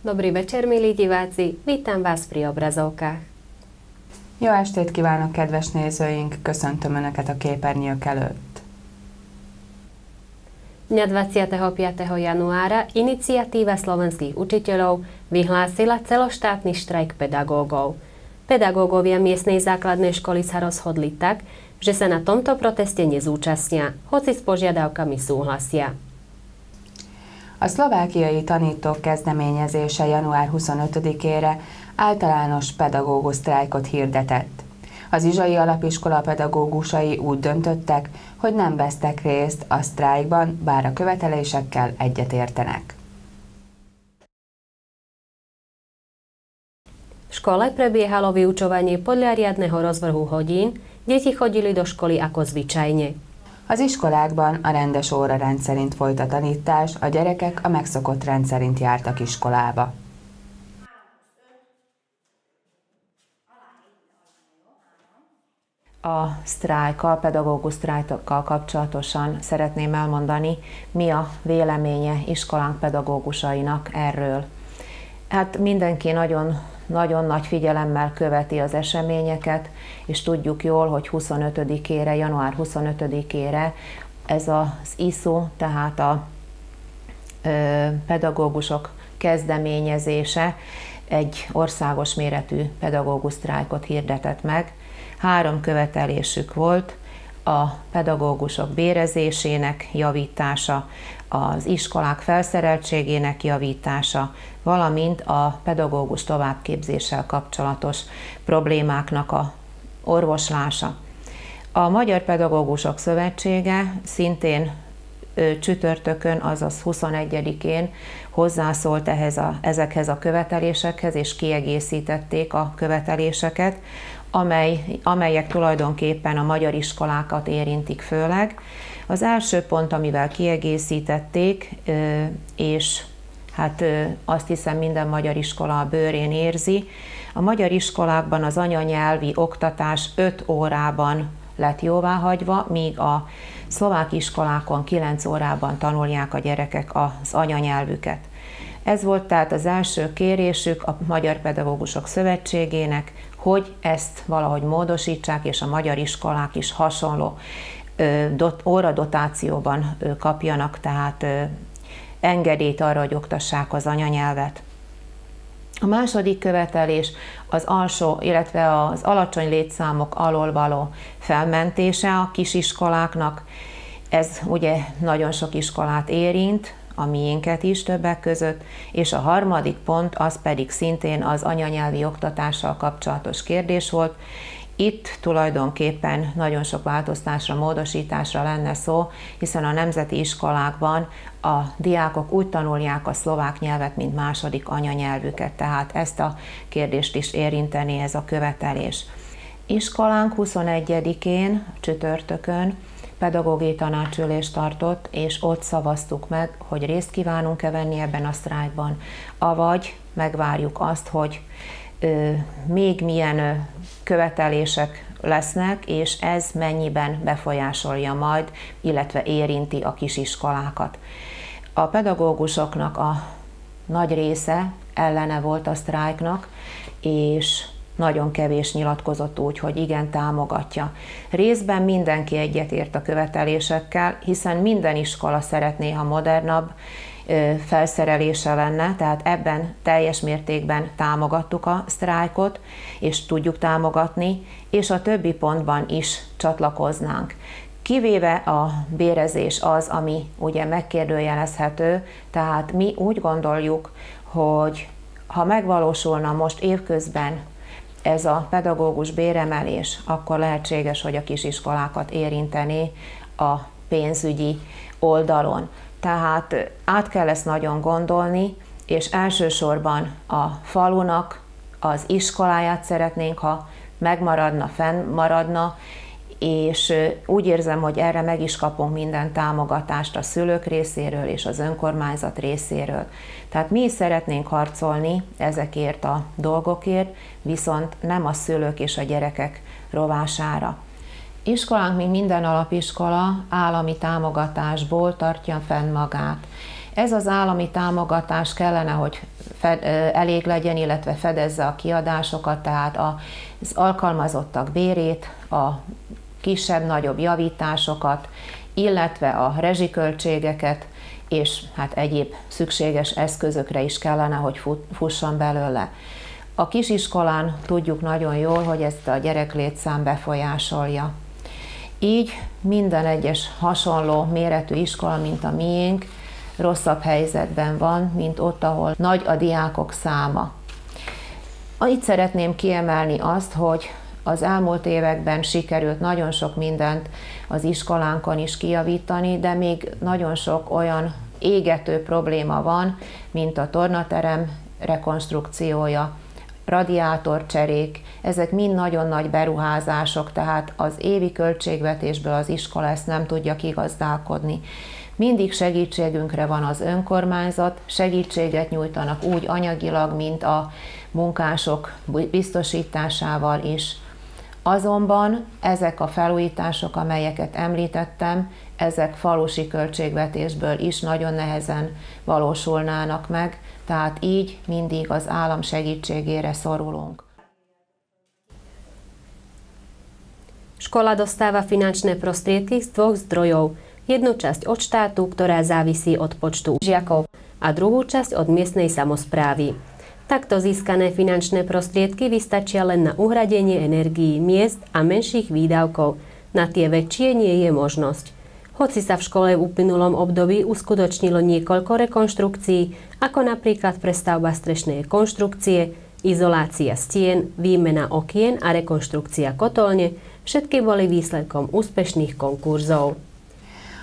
Dobrý večer, milí diváci, vítam vás pri obrazovkách. Jó estét kívánok, kedves nézőink, köszöntöm Önöket a képernyők előtt. Dňa 25. januára iniciatíva slovenských učiteľov vyhlásila celoštátny štrajk pedagógov. Pedagógovia miestnej základnej školy sa rozhodli tak, že sa na tomto proteste nezúčastnia, hoci s požiadavkami súhlasia. A szlovákiai tanítók kezdeményezése január 25-ére általános pedagógus sztrájkot hirdetett. Az Izsai Alapiskola pedagógusai úgy döntöttek, hogy nem vesztek részt a sztrájkban, bár a követelésekkel egyetértenek. V škole prebiehalo vyučovanie podľa riadneho rozvrhu hodín, deti chodili do školy ako zvyčajne. Az iskolákban a rendes órarend szerint folyt a tanítás, a gyerekek a megszokott rend szerint jártak iskolába. A sztrájkkal, pedagógus sztrájkkal kapcsolatosan szeretném elmondani, mi a véleménye iskolánk pedagógusainak erről. Hát mindenki nagyon nagy figyelemmel követi az eseményeket, és tudjuk jól, hogy 25-ére, január 25-ére ez az ISU, tehát a pedagógusok kezdeményezése egy országos méretű pedagógus sztrájkot hirdetett meg. 3 követelésük volt: a pedagógusok bérezésének javítása, az iskolák felszereltségének javítása, valamint a pedagógus továbbképzéssel kapcsolatos problémáknak a orvoslása. A Magyar Pedagógusok Szövetsége szintén csütörtökön, azaz 21-én hozzászólt ezekhez a követelésekhez, és kiegészítették a követeléseket, amelyek tulajdonképpen a magyar iskolákat érintik főleg. Az első pont, amivel kiegészítették, és hát azt hiszem minden magyar iskola a bőrén érzi, a magyar iskolákban az anyanyelvi oktatás 5 órában lett jóváhagyva, míg a szlovák iskolákon 9 órában tanulják a gyerekek az anyanyelvüket. Ez volt tehát az első kérésük a Magyar Pedagógusok Szövetségének, hogy ezt valahogy módosítsák, és a magyar iskolák is hasonló óradotációban kapjanak, tehát engedélyt arra, hogy oktassák az anyanyelvet. A második követelés az alsó, illetve az alacsony létszámok alól való felmentése a kisiskoláknak. Ez ugye nagyon sok iskolát érint, a miénket is többek között, és a harmadik pont az pedig szintén az anyanyelvi oktatással kapcsolatos kérdés volt. Itt tulajdonképpen nagyon sok változtatásra, módosításra lenne szó, hiszen a nemzeti iskolákban a diákok úgy tanulják a szlovák nyelvet, mint második anyanyelvüket, tehát ezt a kérdést is érinteni ez a követelés. Iskolánk 21-én, csütörtökön pedagógiai tanácsülést tartott, és ott szavaztuk meg, hogy részt kívánunk-e venni ebben a sztrájkban, avagy megvárjuk azt, hogy még milyen követelések lesznek, és ez mennyiben befolyásolja majd, illetve érinti a kisiskolákat. A pedagógusoknak a nagy része ellene volt a sztrájknak, és nagyon kevés nyilatkozott úgy, hogy igen, támogatja. Részben mindenki egyetért a követelésekkel, hiszen minden iskola szeretné, ha modernabb felszerelése lenne, tehát ebben teljes mértékben támogattuk a sztrájkot, és tudjuk támogatni, és a többi pontban is csatlakoznánk. Kivéve a bérezés az, ami ugye megkérdőjelezhető, tehát mi úgy gondoljuk, hogy Ha megvalósulna most évközben ez a pedagógus béremelés, akkor lehetséges, hogy a kisiskolákat érinteni a pénzügyi oldalon. Tehát át kell ezt nagyon gondolni, és elsősorban a falunak az iskoláját szeretnénk, ha megmaradna, fennmaradna, és úgy érzem, hogy erre meg is kapunk minden támogatást a szülők részéről és az önkormányzat részéről. Tehát mi is szeretnénk harcolni ezekért a dolgokért, viszont nem a szülők és a gyerekek rovására. Iskolánk, mint minden alapiskola, állami támogatásból tartja fenn magát. Ez az állami támogatás kellene, hogy elég legyen, illetve fedezze a kiadásokat, tehát az alkalmazottak bérét, a kisebb-nagyobb javításosokat, illetve a rezsiköltségeket, és hát egyéb szükséges eszközökre is kellene, hogy fusson belőle. A kisiskolán tudjuk nagyon jól, hogy ezt a gyereklétszám befolyásolja. Így minden egyes hasonló méretű iskola, mint a miénk, rosszabb helyzetben van, mint ott, ahol nagy a diákok száma. Itt szeretném kiemelni azt, hogy az elmúlt években sikerült nagyon sok mindent az iskolánkon is kijavítani, de még nagyon sok olyan égető probléma van, mint a tornaterem rekonstrukciója, radiátorcserék, ezek mind nagyon nagy beruházások, tehát az évi költségvetésből az iskola ezt nem tudja kigazdálkodni. Mindig segítségünkre van az önkormányzat, segítséget nyújtanak úgy anyagilag, mint a munkások biztosításával is. Azonban ezek a felújítások, amelyeket említettem, ezek falusi költségvetésből is nagyon nehezen valósulnának meg, tehát így mindig az állam segítségére szorulunk. Škola dostáva finančné prostriedky z dvoch zdrojov. Jednu časť od štátu, ktorá závisí od počtu žiakov, a druhú časť od miestnej samosprávy. Takto získané finančné prostriedky vystačia len na uhradenie energií miest a menších výdavkov. Na tie väčšie nie je možnosť. Hoci sa v škole v uplynulom období uskutočnilo niekoľko rekonštrukcií, ako napríklad prestavba strešnej konštrukcie, izolácia stien, výmena okien a rekonštrukcia kotolne, všetky boli výsledkom úspešných konkurzov.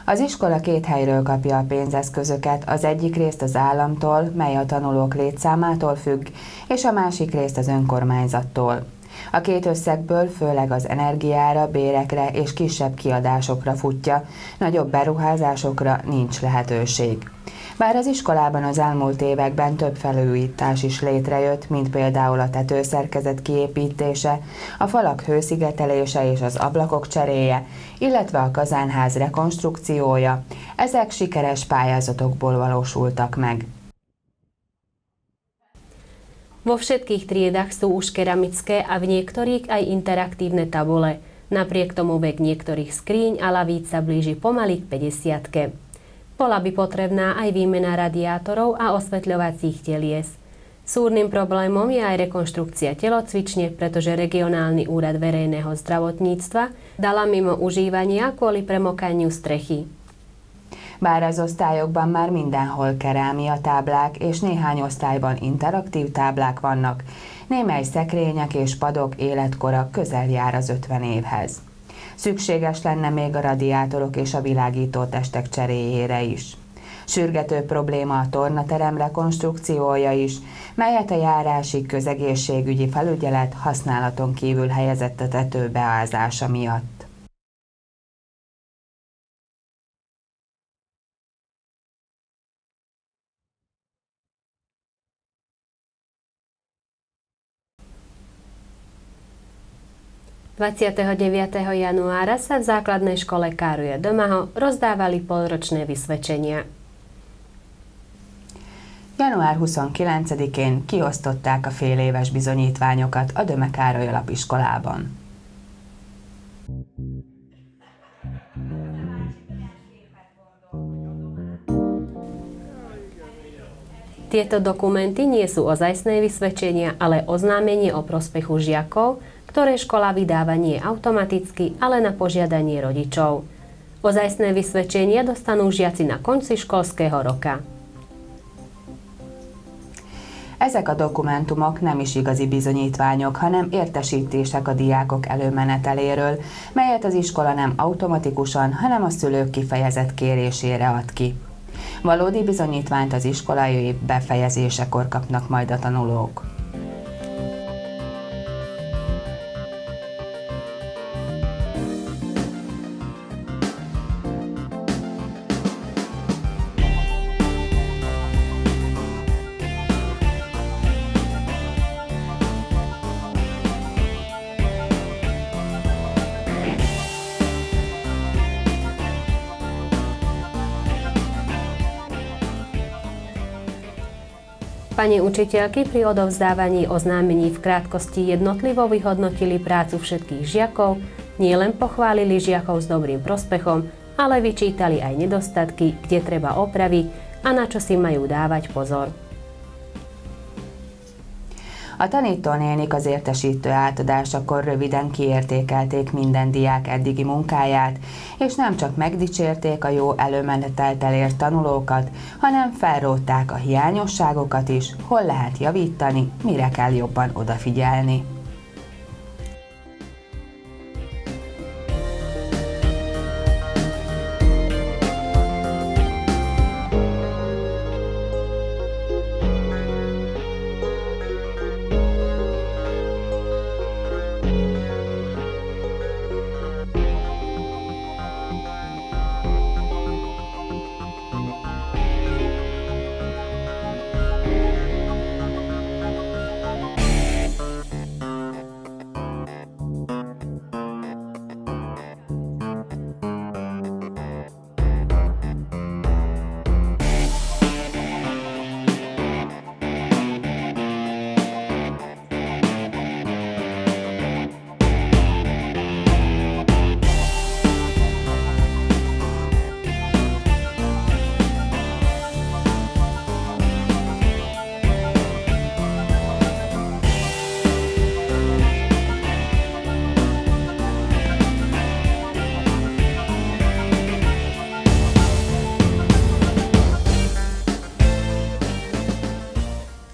Az iskola két helyről kapja a pénzeszközöket, az egyik részt az államtól, mely a tanulók létszámától függ, és a másik részt az önkormányzattól. A két összegből főleg az energiára, bérekre és kisebb kiadásokra futja, nagyobb beruházásokra nincs lehetőség. Bár az iskolában az elmúlt években több felújítás is létrejött, mint például a tetőszerkezet kiépítése, a falak hőszigetelése és az ablakok cseréje, illetve a kazánház rekonstrukciója, ezek sikeres pályázatokból valósultak meg. Vo všetkých triedách sú už keramické a v niektorých aj interaktívne tabule. Napriek tomu vek niektorých skríň a lavíc sa blíži pomaly k 50-ke. Bola by potrebná aj výmena radiátorov a osvetľovacích telies. Súrnym problémom je aj rekonštrukcia telocvične, pretože regionálny úrad verejného zdravotníctva dala mimo užívania kvôli premokaniu strechy. Bár az osztályokban már mindenhol kerámia táblák és néhány osztályban interaktív táblák vannak, némely szekrények és padok életkora közel jár az 50 évhez. Szükséges lenne még a radiátorok és a világító testek cseréjére is. Sürgető probléma a tornaterem rekonstrukciója is, melyet a járási közegészségügyi felügyelet használaton kívül helyezett a tető beázása miatt. ...29. januára sa v základnej škole Károja Domaho rozdávali polročné vysvedčenia. Január 29-én kiosztották a féléves bizonyítványokat a Döme Károly alapiskolában. Tieto dokumenty nie sú ozajstné vysvedčenia, ale oznámenie o prospechu žiakov, ktoré škola vydáva nie automaticky, ale na požiadanie rodičov. Ozajstné vysvedčenia dostanú žiaci na konci školského roka. Ezek a dokumentumok nem is igazi bizonyítványok, hanem értesítések a diákok előmeneteléről, melyet az iskola nem automatikusan, hanem a szülők kifejezett kérésére ad ki. Valódi bizonyítványt az iskolai év befejezésekor kapnak majd a tanulók. Pani učiteľky pri odovzdávaní oznámení v krátkosti jednotlivo vyhodnotili prácu všetkých žiakov, nielen pochválili žiakov s dobrým prospechom, ale vyčítali aj nedostatky, kde treba opraviť a na čo si majú dávať pozor. A tanítónénik az értesítő átadásakor röviden kiértékelték minden diák eddigi munkáját, és nem csak megdicsérték a jó előmenetelt elért tanulókat, hanem felrótták a hiányosságokat is, hol lehet javítani, mire kell jobban odafigyelni.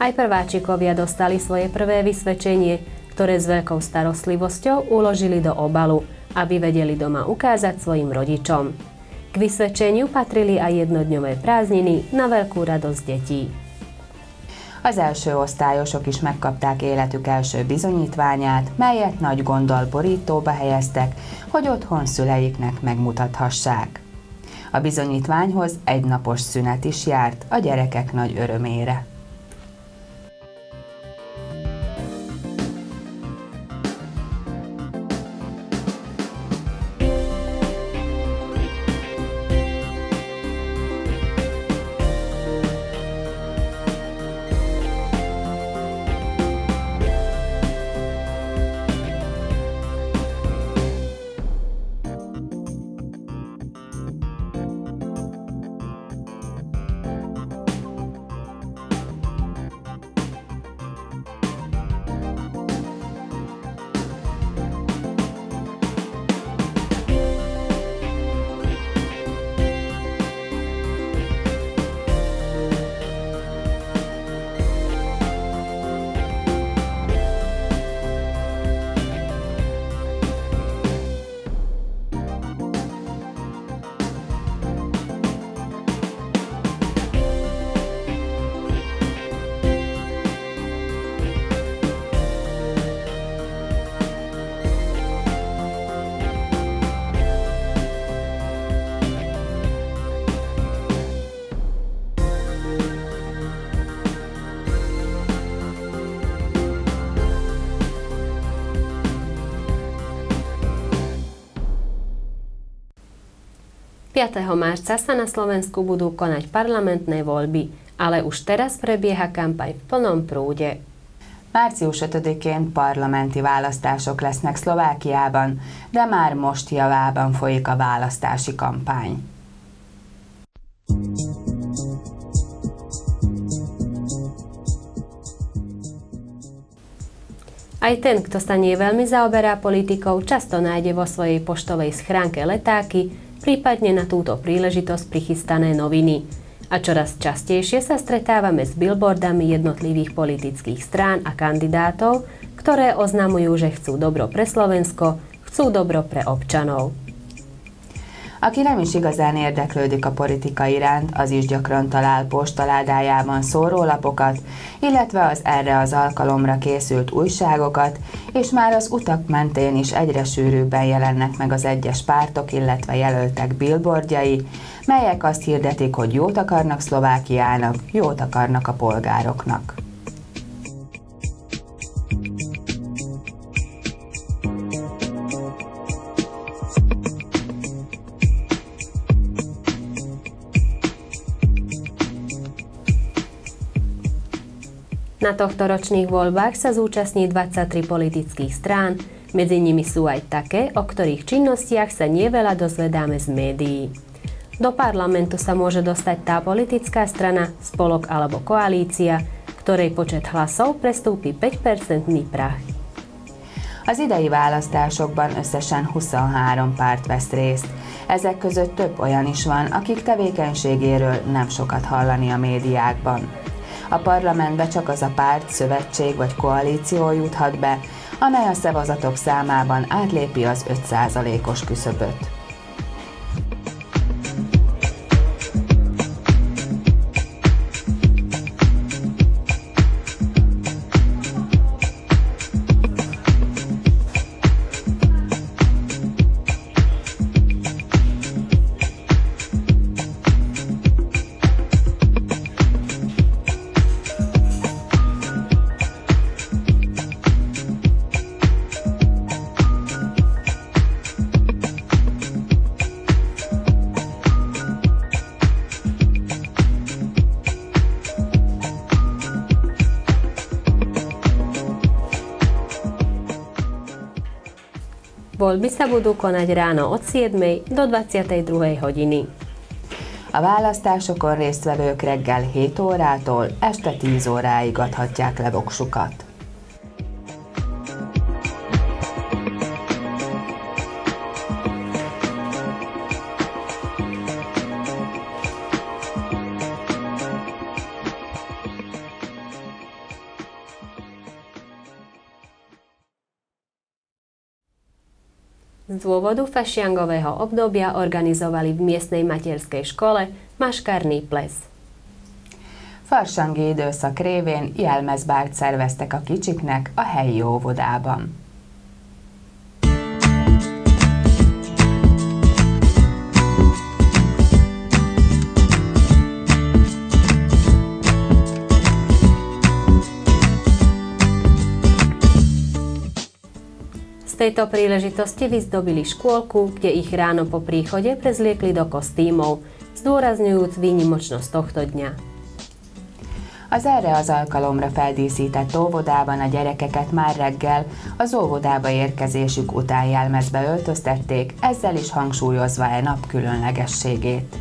Aj prváčikovia dostali svoje prvé vysvedčenie, ktoré s veľkou starostlivosťou uložili do obalu, aby vedeli doma ukázať svojim rodičom. K vysvedčeniu patrili aj jednodňové prázdniny na veľkú radosť detí. Az első osztályosok is megkapták életük első bizonyítványát, melyet nagy gonddal borítóba helyeztek, hogy otthon szüleiknek megmutathassák. A bizonyítványhoz egy napos szünet is járt a gyerekek nagy örömére. Marca sa na Slovensku budú konať parlamentné voľby, ale už teraz prebieha kampaň v plnom prúde. Március 5-én parlamenti választások lesznek Szlovákiában, de már most javában folyik a választási kampány. Aj ten, kto sa nie veľmi zaoberá politikou, často nájde vo svojej poštovej schránke letáky, prípadne na túto príležitosť prichystané noviny. A čoraz častejšie sa stretávame s billboardami jednotlivých politických strán a kandidátov, ktoré oznamujú, že chcú dobro pre Slovensko, chcú dobro pre občanov. Aki nem is igazán érdeklődik a politika iránt, az is gyakran talál postaládájában szórólapokat, illetve az erre az alkalomra készült újságokat, és már az utak mentén is egyre sűrűbben jelennek meg az egyes pártok, illetve jelöltek billboardjai, melyek azt hirdetik, hogy jót akarnak Szlovákiának, jót akarnak a polgároknak. Na tohtoročných voľbách sa zúčastní 23 politických strán, medzi nimi sú aj také, o ktorých činnostiach sa nieveľa dozvedáme z médií. Do parlamentu sa môže dostať tá politická strana, spolok alebo koalícia, ktorej počet hlasov prestúpi 5%-ný prah. Az idei választásokban összesen 23 párt vesz részt. Ezek között több olyan is van, akik tevékenységéről nem sokat hallani a médiákban. A parlamentbe csak az a párt, szövetség vagy koalíció juthat be, amely a szavazatok számában átlépi az 5%-os küszöböt. Voľby sa budú konať ráno od 7. do 22. hodiny. A választásokon résztvevők reggel 7 órától este 10 óráig adhatják le voksukat. Z dôvodu fašiangového obdobia organizovali v miestnej materskej škole maškárny ples. Farsangi időszak révén jelmezbált szerveztek a kicsiknek a helyi óvodában. Z tejto príležitosti vyzdobili škôlku, kde ich ráno po príchode prezliekli do kostýmov, zdôrazňujúc výnimočnosť tohto dňa. Az erre az alkalomra feldíszített óvodában a gyerekeket már reggel az óvodába érkezésük után jelmezbe öltöztették, ezzel is hangsúlyozva e nap különlegességét.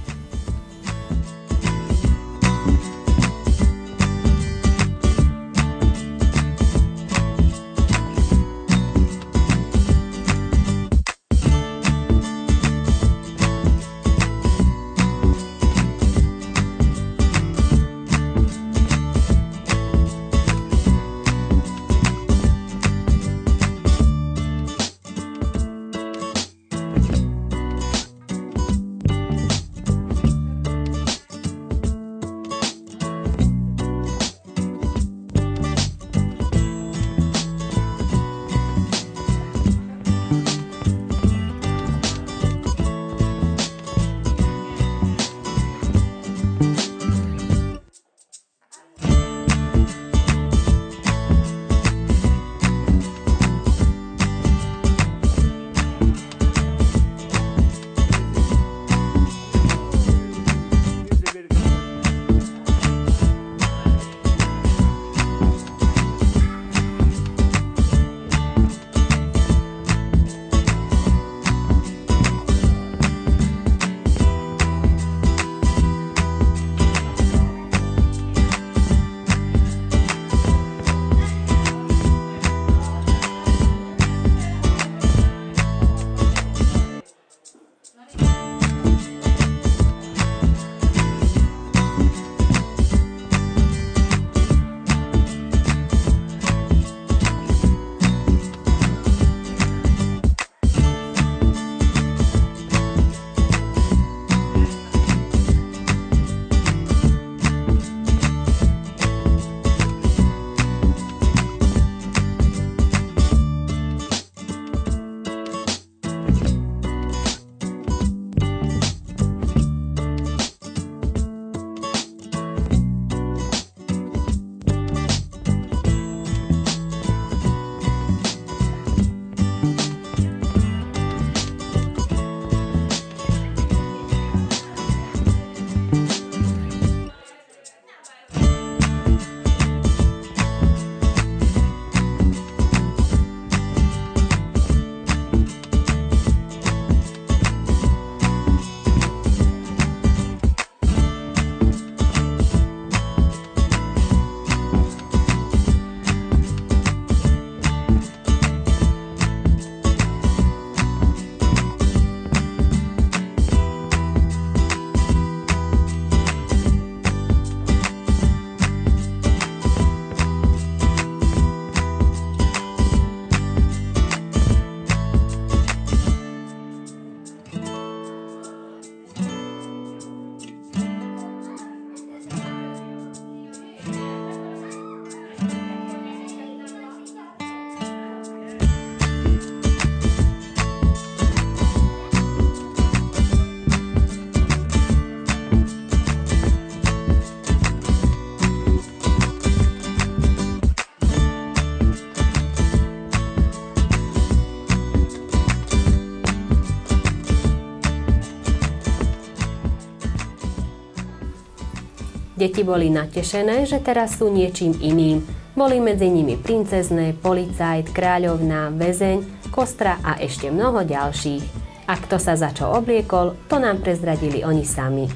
Deti boli natešené, že teraz sú niečím iným. Boli medzi nimi princezné, policajt, kráľovná, väzeň, kostra a ešte mnoho ďalších. A kto sa za čo obliekol, to nám prezradili oni sami.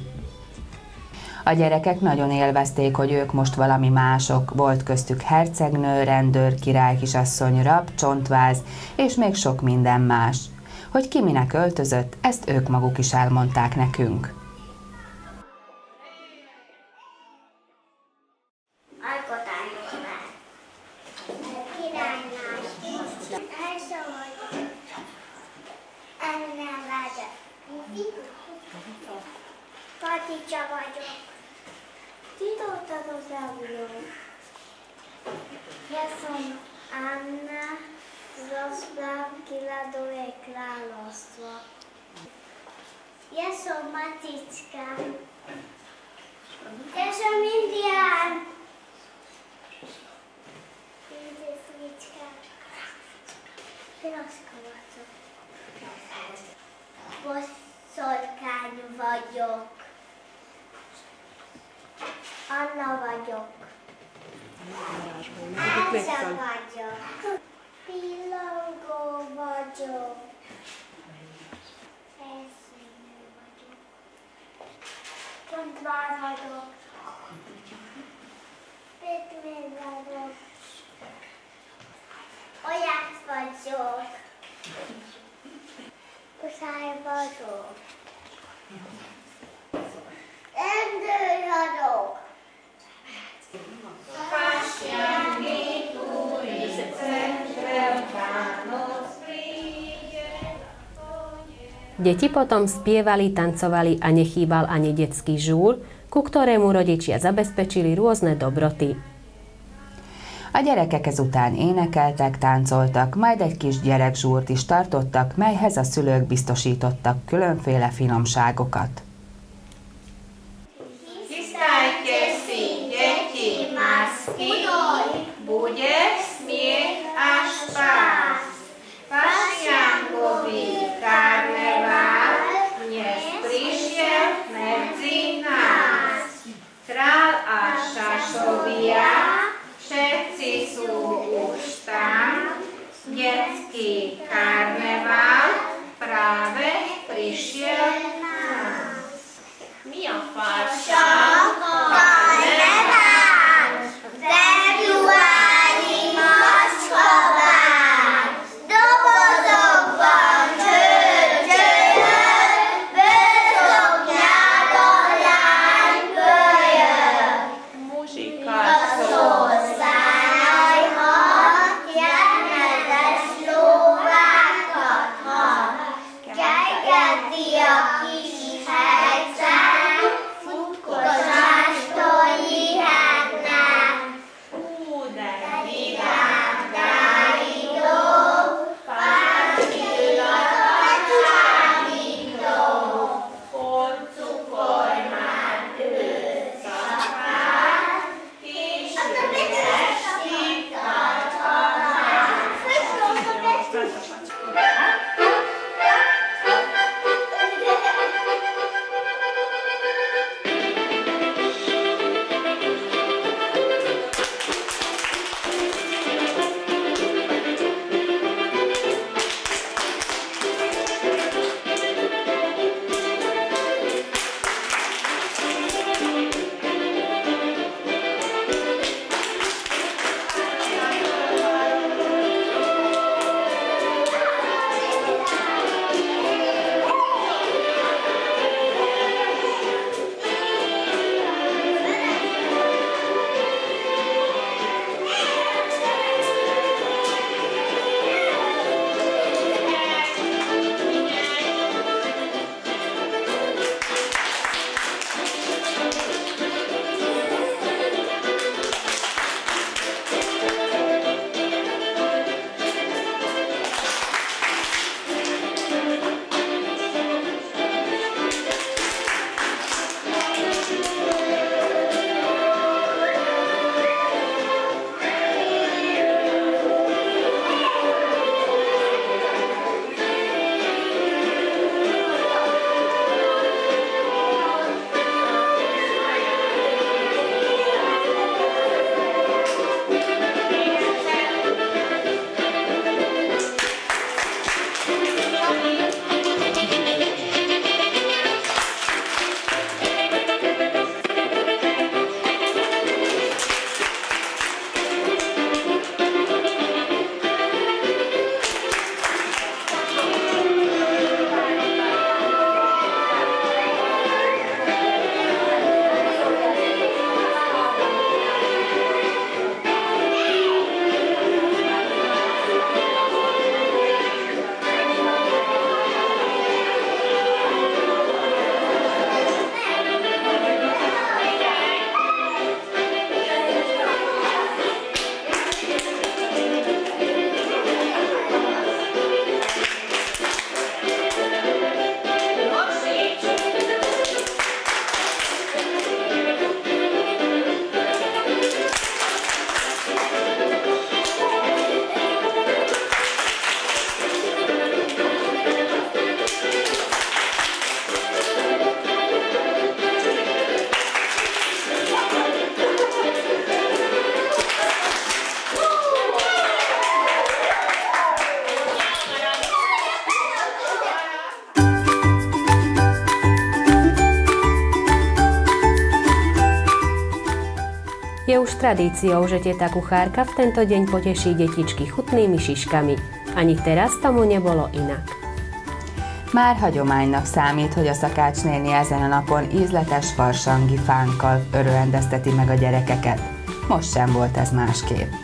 A gyerekek nagyon élvezték, hogy ők most valami mások. Volt köztük hercegnő, rendőr, királykisasszony, rab, csontváz, és még sok minden más. Hogy ki minek öltözött, ezt ők maguk is elmondták nekünk. Katica vagyok. Titoltad az elvülő. Ja som Anna Zroslav Kiladové kráľovstvo. Ja som Maticka. Ja som Indián. Indieflička. Piroska vagyok. Boszorkány vagyok. Anna vagyok. Elsa vagyok. Pillangó vagyok. Felszínű vagyok. Csontváz vagyok. Pétmér vagyok. Olyász vagyok. Kuszály vagyok. Rendőr vagyok. Deti potom spievali, tancovali a nechýbal ani detský žúr, ku ktorému rodičia zabezpečili rôzne dobroty. A gyerekek ezután énekeltek, táncoltak, majd egy kis gyerekzsúrt is tartottak, melyhez a szülők biztosítottak különféle finomságokat. Chystajte si, deti, masky, bude smiech a špás. Pašiankový karnevál dnes prišiel medzi nás. Král a šašovia, všetci sú už tam. Detský karneval práve prišiel nás. Mia Pašiankov karnevál, februári Moszkván, dobozokban csörcsöljön, bőszoknyába lány kölyön. Muzsika szószáj hall, jelmezes lóvákat hall, kejgeti a kis hegyszám, futkos Je už tradíciou, že teta kuchárka v tento deň poteší detičky chutnými šiškami. Ani teraz tomu nebolo inak. Már hagyománynak számít, hogy a szakácsnéni ezen a napon ízletes farsangi fánkkal örvendezteti meg a gyerekeket. Most sem volt ez másképp.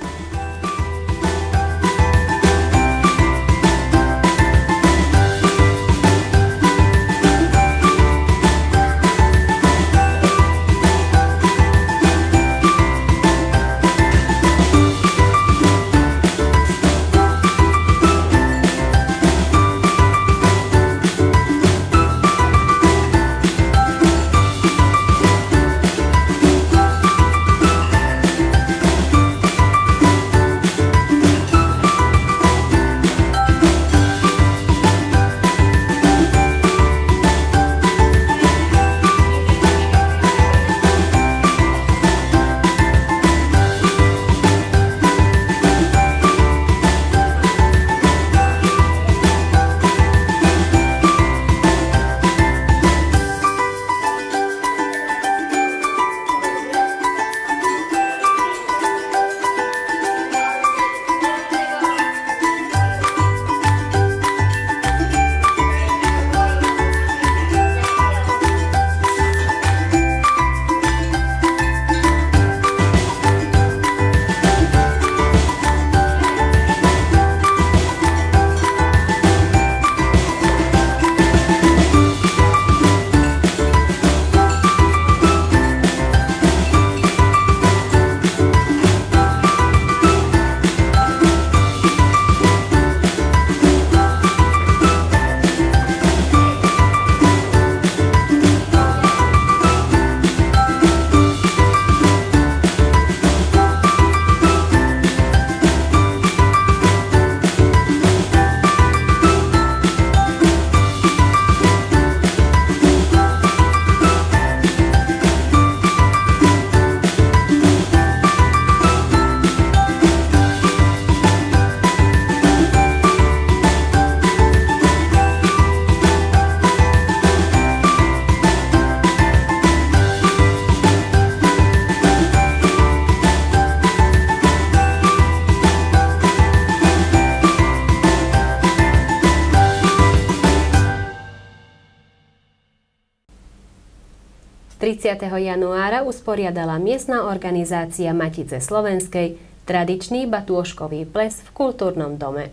Z 30. januára usporiadala miestna organizácia Matice Slovenskej tradičný batúškový ples v kultúrnom dome.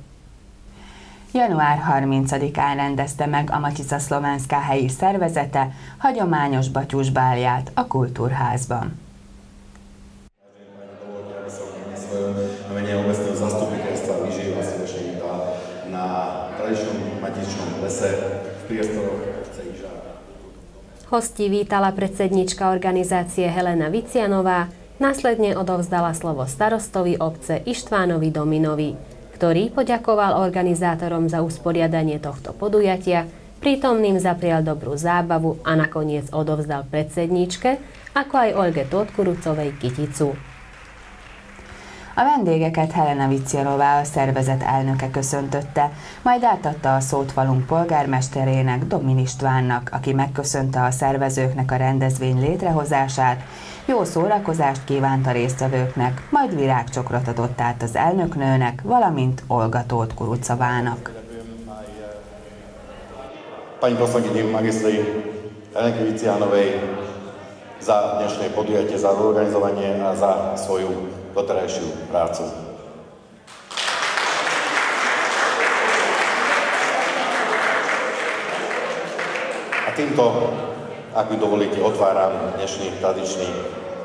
Január 30-án rendezte meg a Matica Szlovenská helyi szervezete hagyományos batyúsbálját a Kultúrházban. Na mene obecného zastupiteľstva Vyživila Svešeníka na tradičnom matičnom plese v priestoroch Cejža. Hostí vítala predsednička organizácie Helena Vicianová, následne odovzdala slovo starostovi obce Ištvánovi Dominovi, ktorý poďakoval organizátorom za usporiadanie tohto podujatia, prítomným zaprial dobrú zábavu a nakoniec odovzdal predsedničke, ako aj Olge Tóth-Kurucovej kyticu. A vendégeket Helena Vicianová, a szervezet elnöke köszöntötte, majd átadta a szót falunk polgármesterének, Domin Istvánnak, aki megköszönte a szervezőknek a rendezvény létrehozását, jó szórakozást kívánt a résztvevőknek, majd virágcsokrot adott át az elnöknőnek, valamint Olga Tóth-Kurucovának. Pani poslankyni magistri Helenke Vicianovej za dnešné podujatie, za organizovanie a za svoju doterajšiu prácu. A týmto, ak mi dovolíte, otváram dnešný tradičný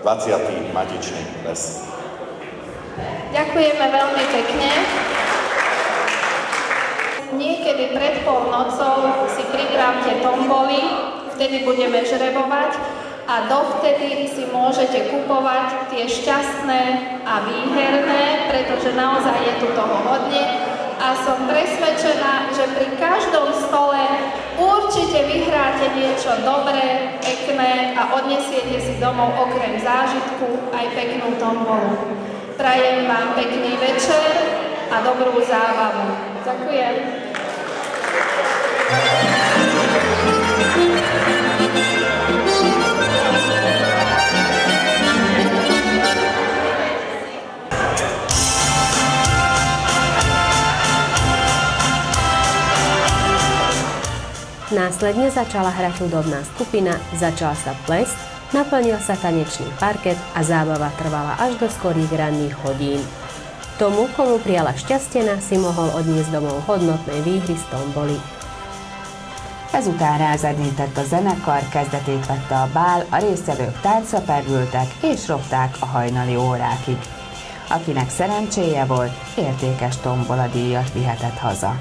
20. matičný ples. Ďakujeme veľmi pekne. Niekedy pred polnocou si pripravte tomboly, vtedy budeme žrebovať a dovtedy si môžete kupovať tie šťastné a výherné, pretože naozaj je tu toho hodne a som presvedčená, že pri každom stole určite vyhráte niečo dobré, pekné a odnesiete si domov okrem zážitku aj peknú tombolu. Prajem vám pekný večer a dobrú zábavu. Ďakujem. Následne začala hrať hudobná skupina, začal sa ples, naplnil sa tanečný parket a zábava trvala až do skorých ranných hodín. Tomu, komu prijala šťastena, si mohol odniesť domov hodnotné výhry z tomboli. Ezután rázendített a zenekar, kezdetét vette a bál, a résztvevők táncra perdültek és ropták a hajnali órákig. Akinek szerencséje volt, értékes tomboladíjat vihetett haza.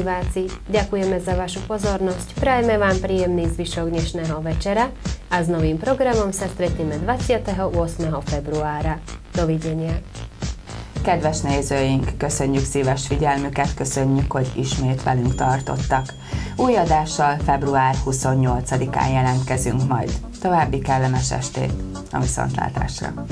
diváci, ďakujeme za vašu pozornosť, prajeme vám príjemný zvyšok dnešného večera a s novým programom sa stretneme 28. februára. Dovidenia! Kedves nézőink, köszönjük szíves figyelmüket, köszönjük, hogy ismét velünk tartottak. Új adással február 28-án jelentkezünk majd. További kellemes estét, a viszontlátásra!